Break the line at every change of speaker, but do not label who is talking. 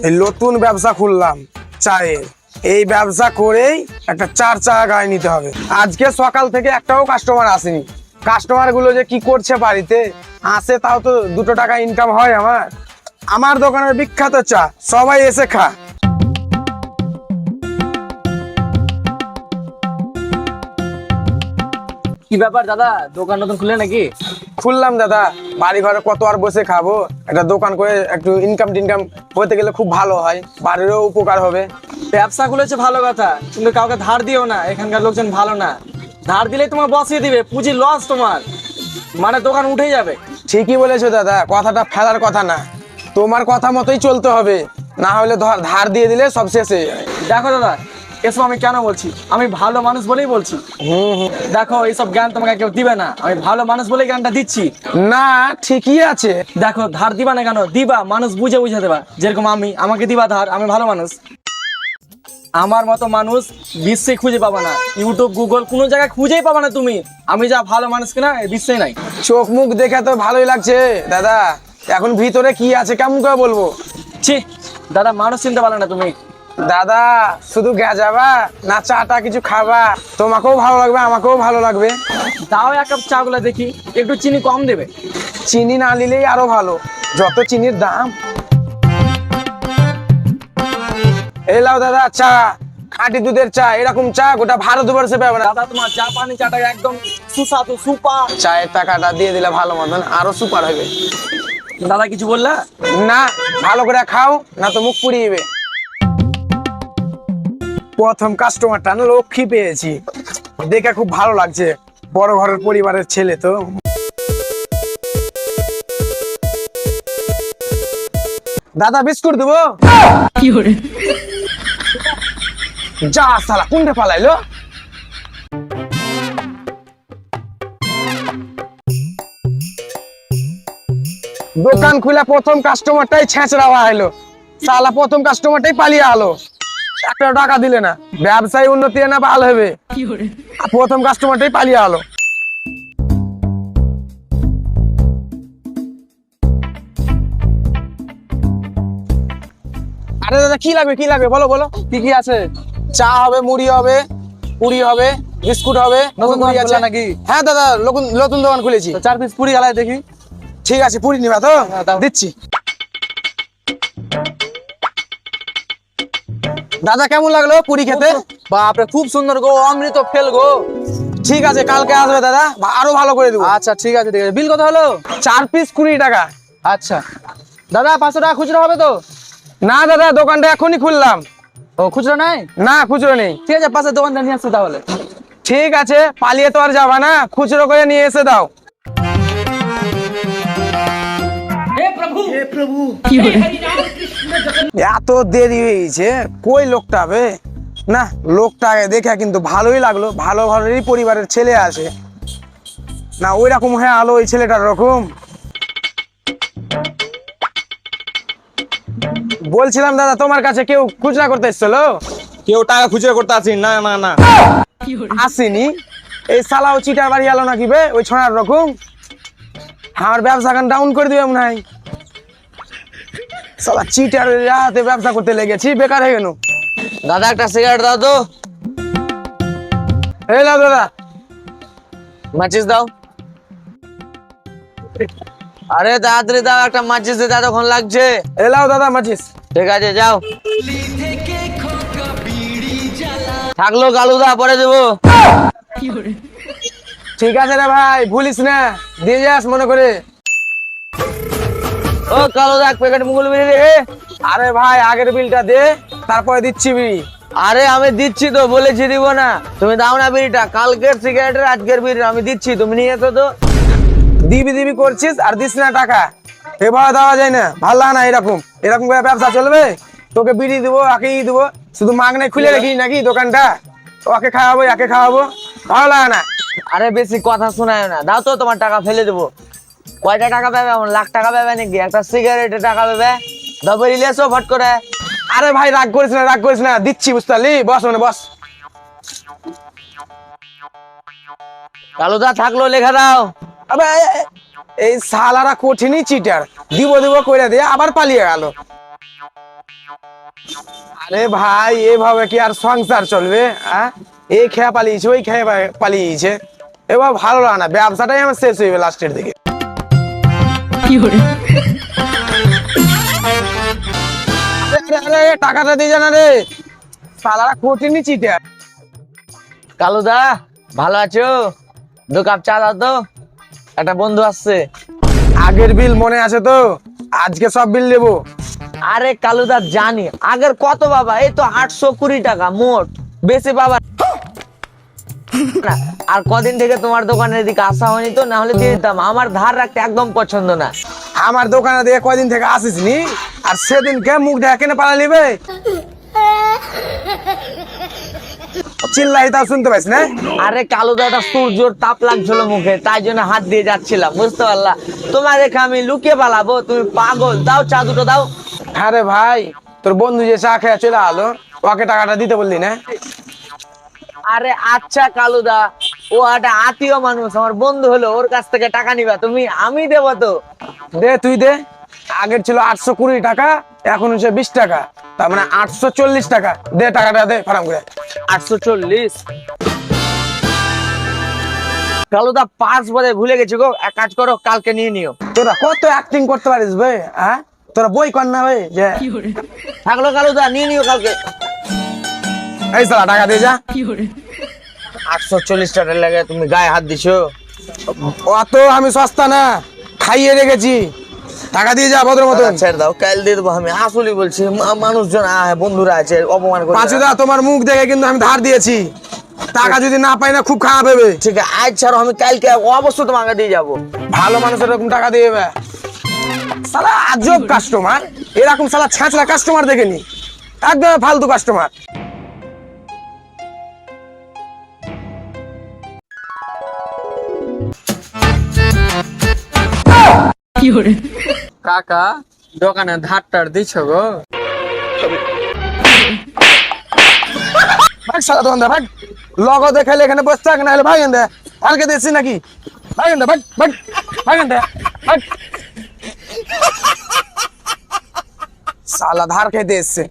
এই নতুন ব্যবসা খুললাম চায়ের। এই ব্যবসা করেই একটা 4 চাকা গাড়ি নিতে হবে। আজকে সকাল থেকে একটাও কাস্টমার আসেনি। কাস্টমার গুলো যে কি করছে বাড়িতে, আসে তাও তো 2 টাকা ইনকাম হয় আমার। আমার দোকানের বিখ্যাত চা, সবাই এসে খা।
কি ব্যাপার দাদা, দোকান নতুন খুলে নাকি?
খুললাম দাদা, বাড়ি ঘরে কত আর বসে খাবো, একটা দোকান করে একটু ইনকাম টিনকাম হতে গেলে খুব ভালো হয়, বাড়িরও উপকার হবে।
ব্যবসা খুলেছে ভালো কথা, কিন্তু কাউকে ধার দিও না, এখানকার লোকজন ভালো না। ধার দিলে তোমার বসিয়ে দিবে, পুঁজি লস তোমার, মানে দোকান উঠে যাবে।
ঠিকই বলেছো দাদা, কথাটা ফেলার কথা না, তোমার কথা মতোই চলতে হবে, না হলে ধার দিয়ে দিলে সব শেষ হয়ে যাবে।
দেখো দাদা, এসব আমি কেন বলছি, আমি ভালো মানুষ বলেই বলছি। দেখো এইসব জ্ঞান তোমাকে কেউ দিবে না, আমি ভালো মানুষ বলেই জ্ঞানটা দিচ্ছি।
না ঠিকই আছে।
দেখো ধার দিবা না কেন, দিবা, মানুষ বুঝে বুঝে দেবা। যেরকম আমাকে দিবা ধার, আমি ভালো মানুষ। আমার মতো মানুষ বিশ্বে খুঁজে পাবা না, ইউটিউব গুগল কোনো জায়গায় খুঁজেই পাবা না তুমি। আমি যা ভালো মানুষ কিনা এই বিশ্বে নাই।
চোখ মুখ দেখে তো ভালোই লাগছে দাদা, এখন ভিতরে কি আছে কেমন করে বলবো।
ছি দাদা, মানুষ চিনতে পারলে না তুমি।
দাদা শুধু গেজাবা না, চাটা কিছু খাবা, তোমাকেও ভালো লাগবে আমাকেও ভালো লাগবে।
দাও এক কাপ চা গুলা দেখি, একটু চিনি কম দেবে।
চিনি না নিলেই আরো ভালো, যত চিনির দাম। এই লাও দাদা চা, খাঁটি দুধের চা, এরকম চা গোটা ভারতবর্ষে পাবে না।
দাদা তোমার চা পানি চাটা একদম সুস্বাদু সুপার।
চায়ের টাকাটা দিয়ে দিলে ভালো মতন আরো সুপার হবে।
দাদা কিছু বললা
না, ভালো করে খাও না তো মুখ পুড়িয়ে। প্রথম কাস্টমারটা না লক্ষ্মী পেয়েছি, দেখে খুব ভালো লাগছে, বড় ঘরের পরিবারের ছেলে তো। দাদা বিস্কুট দেবো? যা সালা, কোনটা পালাইলো? দোকান খুলে প্রথম কাস্টমারটাই ছেঁচড়া হলো, সালা প্রথম কাস্টমারটাই পালিয়ে আলো, 1 টাকা দিলে না। ব্যবসায় উন্নতি না ভালো হবে, প্রথম কাস্টমারটাই পালিয়ে আলো। আরে দাদা কি লাগবে, কি লাগবে বলো বলো,
কি কি আছে?
চা হবে, মুড়ি হবে, পুরি হবে, বিস্কুট হবে।
নতুন
মুড়ি
দোকান
আছে
খোলা নাকি?
হ্যাঁ দাদা, নতুন দোকান খুলেছি।
4 পিস পুরি গালায় দেখি।
ঠিক আছে, পুরি নিবা তো?
হ্যাঁ, দাও।
দিচ্ছি। দাদা কেমন লাগলো পুরি খেতে?
বাপরে খুব সুন্দর গো, অমৃত ফেল গো।
ঠিক আছে, কালকে আসবে দাদা, আরো ভালো করে দেবো।
আচ্ছা ঠিক আছে ঠিক আছে। বিল কত হলো?
4 পিস 20 টাকা।
আচ্ছা দাদা, 500 টাকা খুচরো হবে তো?
না দাদা, দোকানটা এখনই খুললাম।
ও খুচরো নাই?
না খুচরো নেই।
ঠিক আছে, পাশে দোকানটা নিয়ে আসছো তাহলে।
ঠিক আছে, পালিয়ে তো আর যাবা না, খুচরো করে নিয়ে এসে দাও। এত দেরি হয়েছে, কই লোকটা হবে? না, লোকটাকে দেখে কিন্তু ভালোই লাগলো, ভালো ঘরেরই পরিবারের ছেলে আছে না, ওই রকম হয়ে আলো ওই ছেলেটার রকম। বলছিলাম দাদা, তোমার কাছে কেউ খুচরা করতে এসেছিল?
কেউ টাকা খুচরো করতে আসি না? না না
আসেনি। এই সালাও চিটার বাড়ি আলো নাকি বে, ওই ছড়ার রকম। আমার ব্যবসা গান ডাউন করে দিবে মনে হয়। সালা চিটার হাতে ব্যবসা করতে লেগেছি, বেকার হয়ে গেল।
দাদা একটা সিগারেট দাও তো।
এই নাও দাদা।
মাচিস দাও। আরে তাড়াতাড়ি দাও, একটা মাচিস দিতে এতক্ষণ লাগছে।
এলাও দাদা মাচিস।
ঠিক আছে যাও। থাকলো গালুদা, পরে দেবো।
ঠিক আছে রে ভাই, ভুলিস না, দিয়ে যাস মনে করে।
ও কালুদা, এক প্যাকেট মুগুল বিড়ি দে।
আরে ভাই আগের বিলটা দে, তারপরে দিচ্ছি বিড়ি।
আরে আমি দিচ্ছি তো, বলেছি দিব না? তুমি দাও না বিড়িটা, কালকের সিগারেটের আজকের বিড়ি আমি দিচ্ছি, তুমি নিয়ে এসো তো।
দিবি দিবি করছিস আর দিস না টাকা, এভাবে দেওয়া যায় না, ভালো লাগে না। এরকম এরকম করে ব্যবসা চলবে? তোকে বিড়ি দেবো, আকেই দেবো, শুধু মাগনায় খুলে রাখি নাকি দোকানটা? ওকে খাওয়াবো, একে খাওয়াবো, ভালো লাগে না।
আরে বেশি কথা শোনায় না, দাও তো, তোমার টাকা ফেলে দেবো। কয়টা টাকা পাবে? এমন লাখ টাকা পাবে নাকি? একটা সিগারেটে টাকা পাবে? দাও বেরিয়ে এসো ফট করে।
আরে ভাই রাগ করিস না, রাগ করিস না, দিচ্ছি বুঝতে পারলি, বস মানে বস।
কালুদা থাকলো, লেখা দাও।
আবে এই সালারা কঠিনই চিটার, দিব দিব কইরা দিয়ে আবার পালিয়ে গেল। আরে ভাই এভাবে কি আর সংসার চলবে? এই খেয়া পালিয়েছে, ওই খেয়ে পালিয়েছে, এবার ভালো লাগে না, ব্যবসাটাই আমার শেষ হইবে লাস্টের দিকে। টাকাটা দিয়ে জানা রে, সালারা কঠিনই চিটে।
কালুদা ভালো আছো? 2 কাপ চা দাও তো, একটা বন্ধু আসছে।
আগের বিল মনে আছে তো? আজকে সব বিল দেবো।
আরে কালুদা জানি, আগের কত বাবা, এই তো 820 টাকা মোট, বেশি বাবা না। আর কদিন থেকে তোমার দোকানের এদিকে আসা হয়নি তো, না হলে দিয়ে দিতাম। আমার ধার রাখতে একদম পছন্দ না।
আমার দোকানে দিয়ে কয়দিন থেকে আসিস নি, আর সেদিনকে মুখ দেখে না পালা নিবে, চিল্লাই তা শুনতে পাইস না?
আরে কালুদা, একটা সূর্যর তাপ লাগছিল মুখে, তাই জন্য হাত দিয়ে যাচ্ছিলাম, বুঝতে পারলা? তোমার দেখে আমি লুকিয়ে পালাবো? তুমি পাগল, দাও চা দুটো দাও।
আরে ভাই, তোর বন্ধু যে চা খেয়ে চলে আলো, ওকে টাকাটা দিতে বললি না?
আরে আচ্ছা কালুদা, ও একটা আত্মীয় মানুষ, আমার বন্ধু হলো, ওর কাছ থেকে টাকা নিবা তুমি? আমি দেবো তো।
দে তুই দে। আগের ছিল 820 টাকা, এখন হচ্ছে 20 টাকা, তার মানে 840 টাকা। দে টাকাটা দে ফারাম করে।
840? কালুদা পাঁচ বলে ভুলে গেছি গো, এক কাজ করো, কালকে নিয়ে নিও।
তোরা কত অ্যাক্টিং করতে পারিস ভাই? তোরা বই কর না ভাই যে
থাকলো কালুদা, নিয়ে নিও কালকে।
এই সালা টাকা দিয়ে যা।
840 টাকা লাগে, তুমি গায়ে হাত দিছো।
অত আমি সস্তা না, খাইয়ে রেখেছি, টাকা দিয়ে যা ভদ্র মতন।
ছেড়ে দাও, কাল দিয়ে দেবো। আমি আসলে বলছি, মানুষজন বন্ধুরা আছে, অপমান করে।
পাঁচুদা, তোমার মুখ দেখে কিন্তু আমি ধার দিয়েছি, টাকা যদি না পাই না খুব খারাপ হবে।
ঠিক আছে, আজ ছাড়ো, আমি কালকে অবশ্যই তোমাকে দিয়ে যাবো।
ভালো মানুষের এরকম টাকা দিয়ে দেবে? সালা আজব কাস্টমার, এরকম সালা ছ্যাঁচড়া কাস্টমার দেখেনি, একদম ফালতু কাস্টমার।
কাকা, দোকানে ধার দিচ্ছ গো?
ভাগ সালা দোকানদার ভাগ, লগো দেখাইলে এখানে বসে থাক, না হলে ভাগেন দে। ভাগকে দিয়েছি নাকি? ভাগেন দে, ভাগ ভাগ ভাগেন দে, ভাগ। সালা ধার খেতে এসছে।